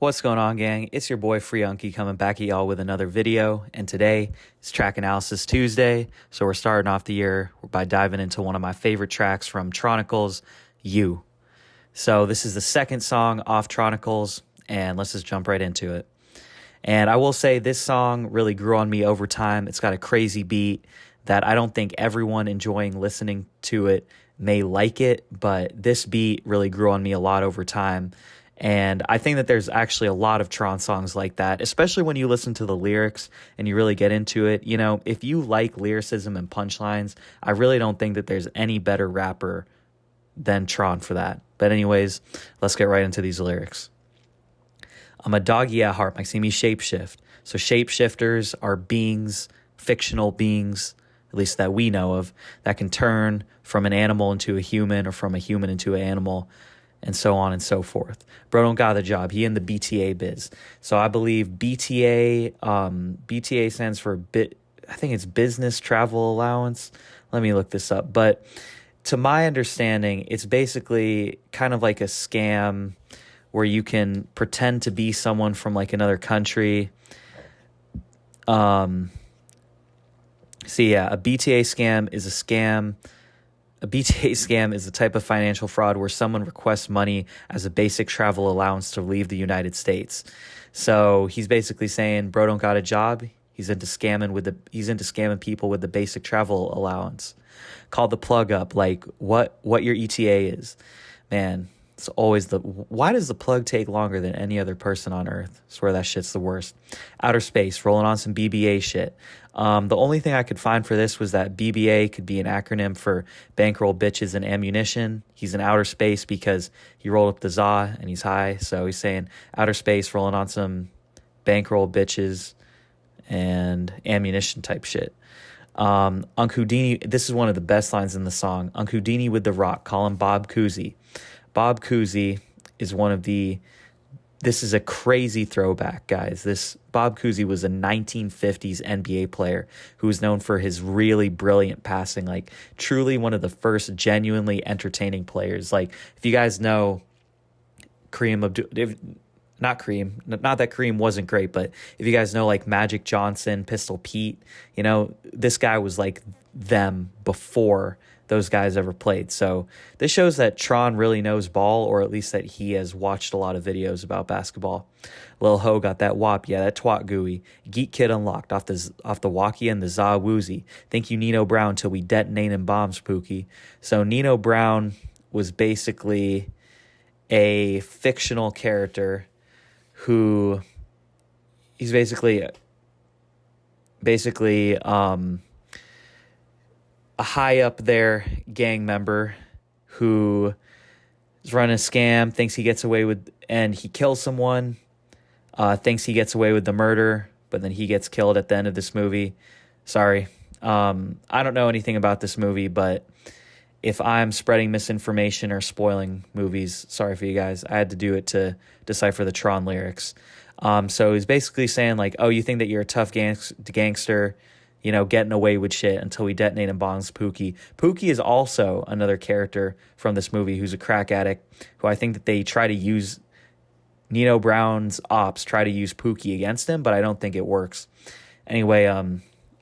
What's going on, gang? It's your boy Free Unky coming back at y'all with another video, and today is Track Analysis Tuesday, so we're starting off the year by diving into one of my favorite tracks from Tronicles, Yew. So this is the second song off Tronicles, and let's just jump right into it. And I will say this song really grew on me over time. It's got a crazy beat that I don't think everyone enjoying listening to it may like it, but this beat really grew on me a lot over time. And I think that there's actually a lot of Tron songs like that, especially when you listen to the lyrics and you really get into it. You know, if you like lyricism and punchlines, I really don't think that there's any better rapper than Tron for that. But anyways, let's get right into these lyrics. I'm a doggy at heart, like see me shapeshift. So shapeshifters are beings, fictional beings, at least that we know of, that can turn from an animal into a human or from a human into an animal, and so on and so forth. Bro don't got the job. He in the BTA biz. So I believe BTA stands for I think it's Business Travel Allowance. Let me look this up. But to my understanding, it's basically kind of like a scam where you can pretend to be someone from like another country. A BTA scam is a scam. A BTA scam is a type of financial fraud where someone requests money as a basic travel allowance to leave the United States. So he's basically saying, bro don't got a job. He's into scamming people with the basic travel allowance. Call the plug up, like what your ETA is. Man, it's always why does the plug take longer than any other person on earth? I swear that shit's the worst. Outer space, rolling on some BBA shit. The only thing I could find for this was that BBA could be an acronym for bankroll, bitches, and ammunition. He's in outer space because he rolled up the za and he's high. So he's saying outer space, rolling on some bankroll, bitches, and ammunition type shit. Unc Houdini, this is one of the best lines in the song. Unc Houdini with the rock, call him Bob Cousy. Bob Cousy is this is a crazy throwback, guys. This Bob Cousy was a 1950s NBA player who was known for his really brilliant passing, like truly one of the first genuinely entertaining players. Like if you guys know not that Kareem wasn't great, but if you guys know like Magic Johnson, Pistol Pete, you know, this guy was like them before those guys ever played. So this shows that Tron really knows ball, or at least that he has watched a lot of videos about basketball. Lil Ho got that wop, yeah, that twat gooey. Geek Kid unlocked off the walkie and the za woozy. Thank you Nino Brown till we detonating bombs, Pookie. So Nino Brown was basically a fictional character who he's basically a high up there gang member who is running a scam, thinks he gets away with, and he kills someone, thinks he gets away with the murder, but then he gets killed at the end of this movie. Sorry. I don't know anything about this movie, but if I'm spreading misinformation or spoiling movies, sorry for you guys. I had to do it to decipher the Tron lyrics. So he's basically saying like, oh, you think that you're a tough gangster, you know, getting away with shit until we detonate and bombs Pookie. Pookie is also another character from this movie who's a crack addict, who I think that they try to use, Nino Brown's ops try to use Pookie against him, but I don't think it works. Anyway,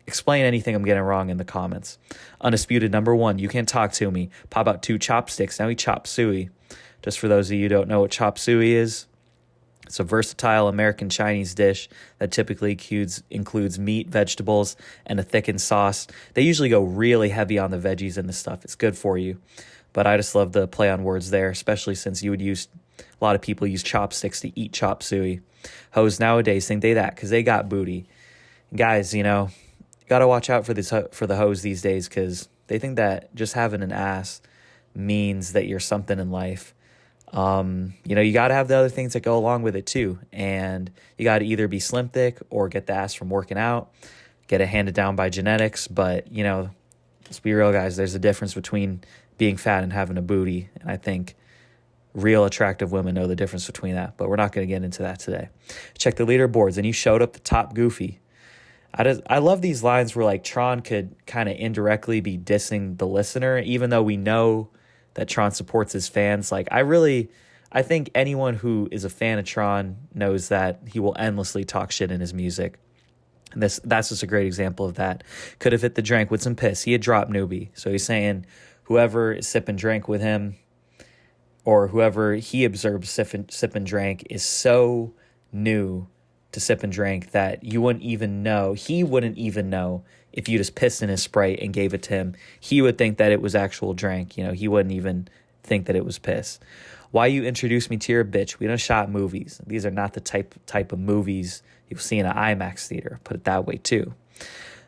explain anything I'm getting wrong in the comments. Undisputed number 1, you can't talk to me. Pop out 2 chopsticks, now he chop suey. Just for those of you who don't know what chop suey is, it's a versatile American Chinese dish that typically includes meat, vegetables, and a thickened sauce. They usually go really heavy on the veggies and the stuff. It's good for you. But I just love the play on words there, especially since a lot of people use chopsticks to eat chop suey. Hoes nowadays think they that because they got booty. Guys, you know, you got to watch out for the hoes these days because they think that just having an ass means that you're something in life. You know, you got to have the other things that go along with it too. And you got to either be slim thick or get the ass from working out, get it handed down by genetics. But, you know, let's be real, guys. There's a difference between being fat and having a booty. And I think real attractive women know the difference between that. But we're not going to get into that today. Check the leaderboards and you showed up the top goofy. I love these lines where like Tron could kind of indirectly be dissing the listener, even though we know that Tron supports his fans. Like I really I think anyone who is a fan of Tron knows that he will endlessly talk shit in his music. And that's just a great example of that. Could have hit the drink with some piss. He had dropped Newbie. So he's saying whoever is sipping drink with him or whoever he observes sipping drink is so new to sip and drink that you wouldn't even know. He wouldn't even know if you just pissed in his Sprite and gave it to him. He would think that it was actual drink. You know, he wouldn't even think that it was piss. Why you introduce me to your bitch? We don't shot movies. These are not the type of movies you'll see in an IMAX theater. Put it that way too.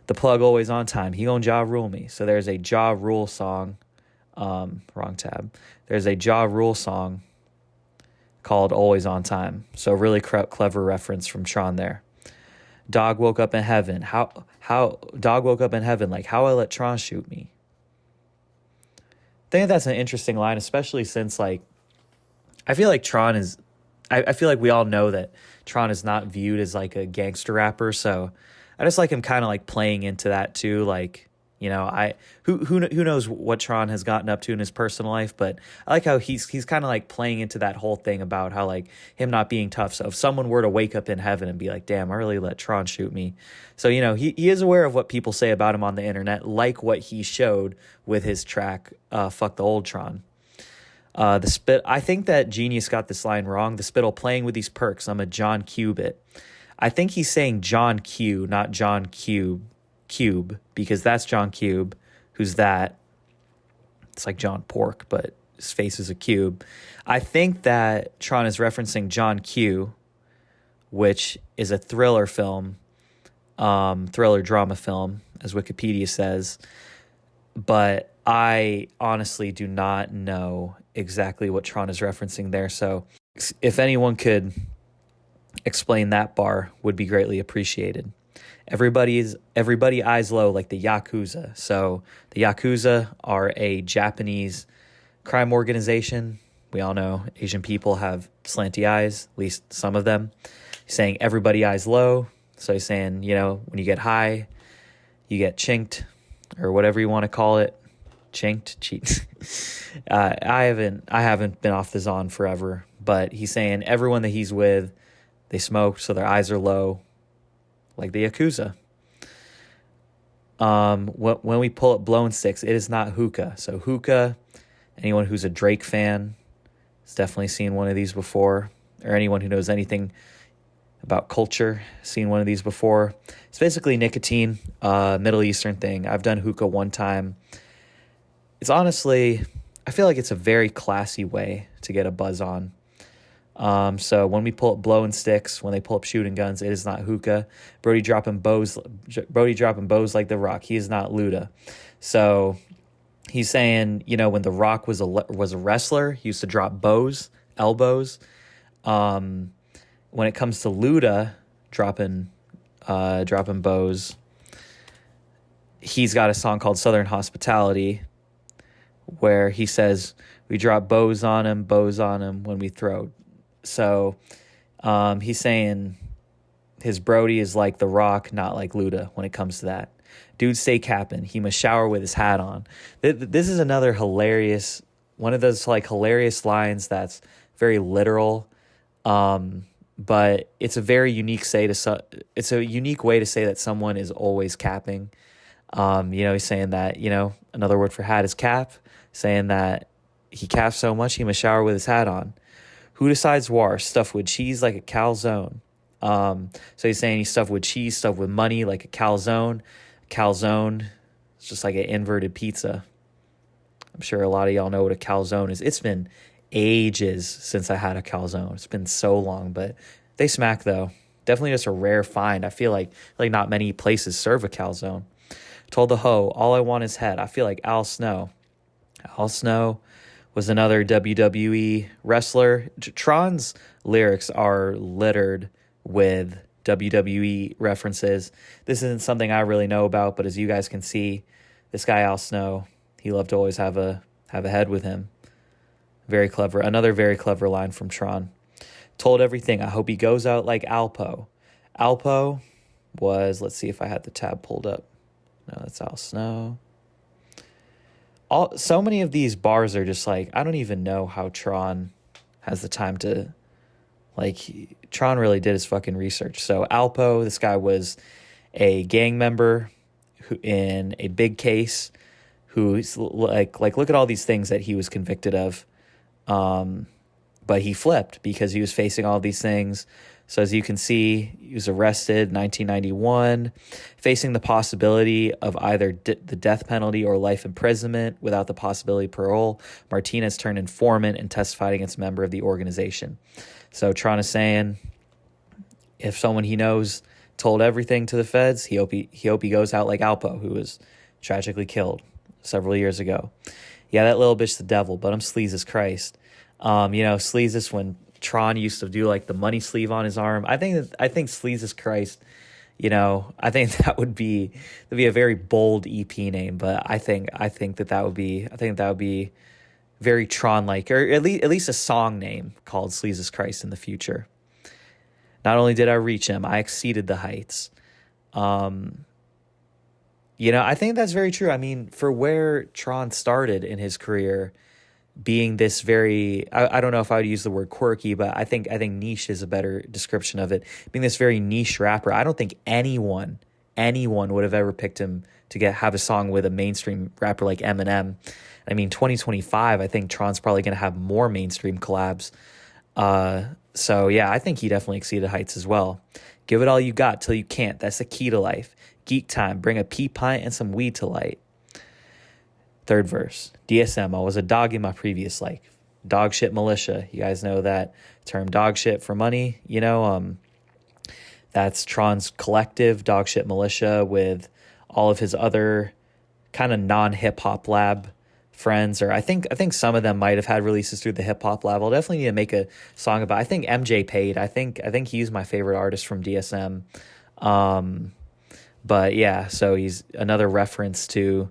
The plug always on time. He gon' Ja Rule me. So there's a Ja Rule song. Wrong tab. There's a Ja Rule song called Always on Time. So really clever reference from Tron there. Dog woke up in heaven. How dog woke up in heaven, like how I let Tron shoot me. I think that's an interesting line, especially since like I feel like Tron is I feel like we all know that Tron is not viewed as like a gangster rapper, so I just like him kind of like playing into that too, like, you know, who knows what Tron has gotten up to in his personal life, but I like how he's kind of like playing into that whole thing about how like him not being tough. So if someone were to wake up in heaven and be like, damn, I really let Tron shoot me. So, you know, he is aware of what people say about him on the internet, like what he showed with his track, Fuck the Old Tron. The spit. I think that Genius got this line wrong. The spittle playing with these perks. I'm a John Cubit. I think he's saying John Q, not John Cube, because that's John Cube. Who's that? It's like John Pork, but his face is a cube. I think that Tron is referencing John Q, which is a thriller film, thriller drama film, as Wikipedia says. But I honestly do not know exactly what Tron is referencing there. So if anyone could explain that bar, would be greatly appreciated. Everybody eyes low like the Yakuza. So the Yakuza are a Japanese crime organization. We all know Asian people have slanty eyes, at least some of them. He's saying everybody eyes low. So he's saying, you know, when you get high, you get chinked or whatever you want to call it. Chinked, cheat. I haven't been off the Zon forever, but he's saying everyone that he's with, they smoke, so their eyes are low, like the Yakuza. When we pull up blown sticks, it is not hookah. So hookah, anyone who's a Drake fan has definitely seen one of these before, or anyone who knows anything about culture, seen one of these before. It's basically nicotine, Middle Eastern thing. I've done hookah one time. It's honestly, I feel like it's a very classy way to get a buzz on. So when we pull up blowing sticks, when they pull up shooting guns, it is not hookah. Brody dropping bows like The Rock. He is not Luda. So he's saying, you know, when The Rock was a wrestler, he used to drop bows, elbows. When it comes to Luda dropping bows, he's got a song called Southern Hospitality, where he says, we drop bows on him when we throw. So he's saying his Brody is like The Rock, not like Luda when it comes to that. Dude, stay capping. He must shower with his hat on. This is another hilarious, one of those like hilarious lines that's very literal, but it's a very unique it's a unique way to say that someone is always capping. You know, he's saying that, you know, another word for hat is cap, saying that he caps so much he must shower with his hat on. Who decides war? Stuffed with cheese like a calzone. So he's saying he's stuffed with cheese, stuffed with money like a calzone. Calzone is just like an inverted pizza. I'm sure a lot of y'all know what a calzone is. It's been ages since I had a calzone. It's been so long, but they smack though. Definitely just a rare find. I feel like not many places serve a calzone. Told the hoe, all I want is head. I feel like Al Snow. Al Snow was another WWE wrestler. Tron's lyrics are littered with WWE references. This isn't something I really know about, but as you guys can see, this guy Al Snow, he loved to always have a head with him. Very clever. Another very clever line from Tron. Told everything. I hope he goes out like Alpo. Alpo was, let's see if I had the tab pulled up. No, that's Al Snow. So many of these bars are just like, I don't even know how Tron has the time to, Tron really did his fucking research. So Alpo, this guy was a gang member who, in a big case, who's look at all these things that he was convicted of. But he flipped because he was facing all these things. So as you can see, he was arrested in 1991, facing the possibility of either the death penalty or life imprisonment without the possibility of parole. Martinez turned informant and testified against a member of the organization. So Tron is saying, if someone he knows told everything to the feds, he hope he goes out like Alpo, who was tragically killed several years ago. Yeah, that little bitch the devil, but I'm sleaze as Christ. Sleaze is when Tron used to do like the money sleeve on his arm. I think sleaze as Christ. I think that would be a very bold EP name, but I think that would be very Tron like, or at least a song name called Sleaze as Christ in the future. Not only did I reach him, I exceeded the heights. I think that's very true. I mean, for where Tron started in his career, being this very, I don't know if I would use the word quirky, but I think niche is a better description of it. Being this very niche rapper, I don't think anyone would have ever picked him to have a song with a mainstream rapper like Eminem. I mean, 2025, I think Tron's probably going to have more mainstream collabs. So yeah, I think he definitely exceeded heights as well. Give it all you got till you can't. That's the key to life. Geek time, bring a pea pint and some weed to light. Third verse, DSM, I was a dog in my previous life. Dog shit militia. You guys know that term, dog shit for money. That's Tron's collective, Dog Shit Militia, with all of his other kind of non-hip hop lab friends. Or I think some of them might have had releases through the hip hop lab. I'll definitely need to make a song about. I think MJ paid. I think he's my favorite artist from DSM. But yeah, so he's another reference to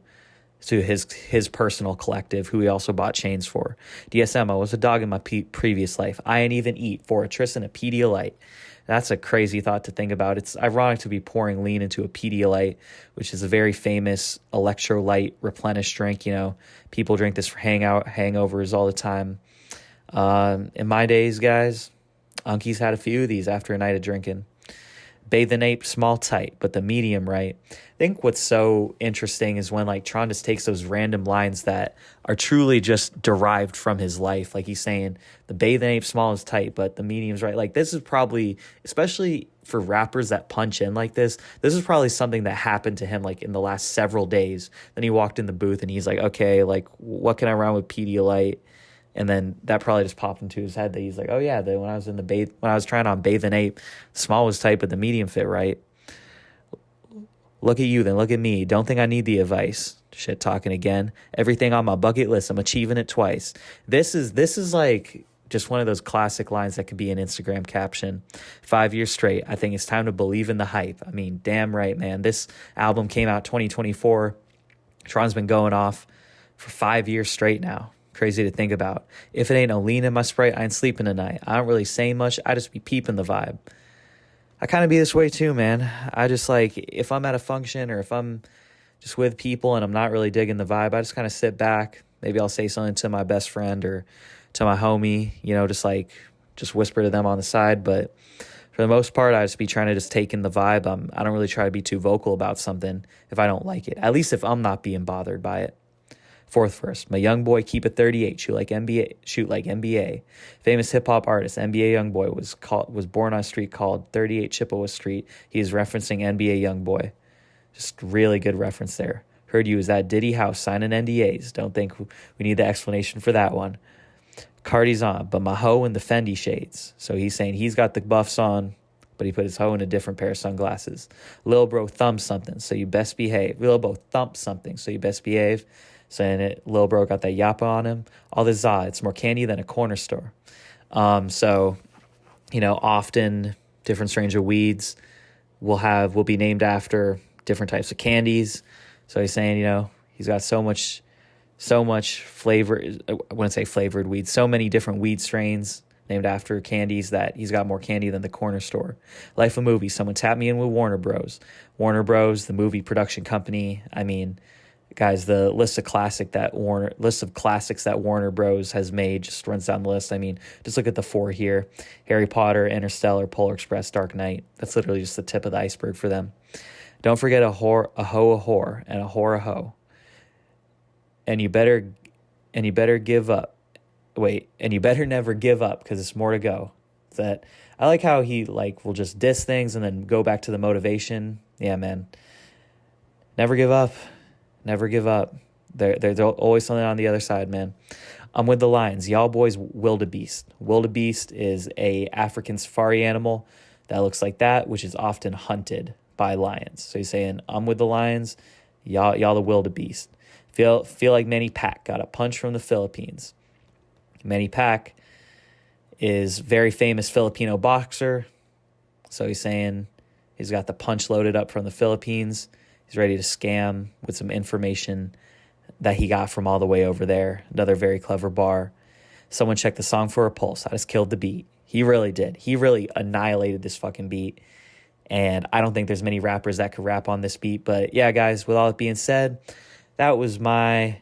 his personal collective, who he also bought chains for. DSM, I was a dog in my previous life. I ain't even eat for a Tristan a Pedialyte. That's a crazy thought to think about. It's ironic to be pouring lean into a Pedialyte, which is a very famous electrolyte replenished drink. People drink this for hangovers all the time. In my days, guys, Unkies had a few of these after a night of drinking. Bathe the nape, small tight, but the medium right. I think what's so interesting is when Tron just takes those random lines that are truly just derived from his life. Like he's saying, the bathe the nape, small is tight, but the medium's right. This is probably, especially for rappers that punch in like this is probably something that happened to him in the last several days. Then he walked in the booth and he's like, okay, what can I rhyme with Pedialyte? And then that probably just popped into his head that he's like, oh yeah, when I was trying on Bathe and Ape, small was tight, but the medium fit right. Look at you, then look at me. Don't think I need the advice. Shit talking again. Everything on my bucket list, I'm achieving it twice. This is just one of those classic lines that could be an Instagram caption. 5 years straight. I think it's time to believe in the hype. I mean, damn right, man. This album came out 2024. Tron's been going off for 5 years straight now. Crazy to think about. If it ain't a lean in my Sprite, I ain't sleeping tonight. I don't really say much. I just be peeping the vibe. I kind of be this way too, man. I just if I'm at a function or if I'm just with people and I'm not really digging the vibe, I just kind of sit back. Maybe I'll say something to my best friend or to my homie, just whisper to them on the side. But for the most part, I just be trying to just take in the vibe. I don't really try to be too vocal about something if I don't like it. At least if I'm not being bothered by it. Fourth verse, my young boy keep it 38, shoot like NBA. Famous hip hop artist NBA young boy was born on a street called 38 Chippewa Street. He is referencing NBA young boy. Just really good reference there. Heard you was at Diddy house signing NDAs. Don't think we need the explanation for that one. Cardi's on, but my hoe in the Fendi shades. So he's saying he's got the buffs on, but he put his hoe in a different pair of sunglasses. Lil bro thumb something, so you best behave. Lil bro thump something, so you best behave. Saying it, Lil bro got that yappa on him. All this it's more candy than a corner store. So, often different strains of weeds will be named after different types of candies. So he's saying, he's got so much flavor. I wouldn't say flavored weeds. So many different weed strains named after candies that he's got more candy than the corner store. Life of movie. Someone tapped me in with Warner Bros. Warner Bros, the movie production company. I mean, Guys, the list of classics that Warner Bros. Has made just runs down the list. I mean, just look at the 4 here: Harry Potter, Interstellar, Polar Express, Dark Knight. That's literally just the tip of the iceberg for them. Don't forget a hoe a whore, and a whore a hoe. And you better give up. Wait, and you better never give up, because it's more to go. That I like how he will just diss things and then go back to the motivation. Yeah, man. Never give up. Never give up. There's always something on the other side, man. I'm with the lions. Y'all boys, wildebeest. Wildebeest is a African safari animal that looks like that, which is often hunted by lions. So he's saying, I'm with the lions. Y'all the wildebeest. Feel like Manny Pac got a punch from the Philippines. Manny Pac is very famous Filipino boxer. So he's saying he's got the punch loaded up from the Philippines. He's ready to scam with some information that he got from all the way over there. Another very clever bar. Someone checked the song for a pulse. I just killed the beat. He really did. He really annihilated this fucking beat. And I don't think there's many rappers that could rap on this beat. But yeah, guys, with all that being said, that was my...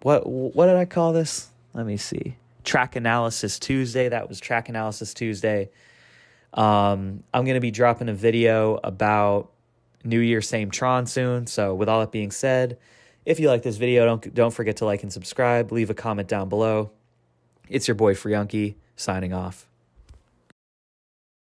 What did I call this? Let me see. Track Analysis Tuesday. That was Track Analysis Tuesday. I'm going to be dropping a video about New Year, same Tron soon. So with all that being said, if you like this video, don't forget to like and subscribe. Leave a comment down below. It's your boy Friunky signing off.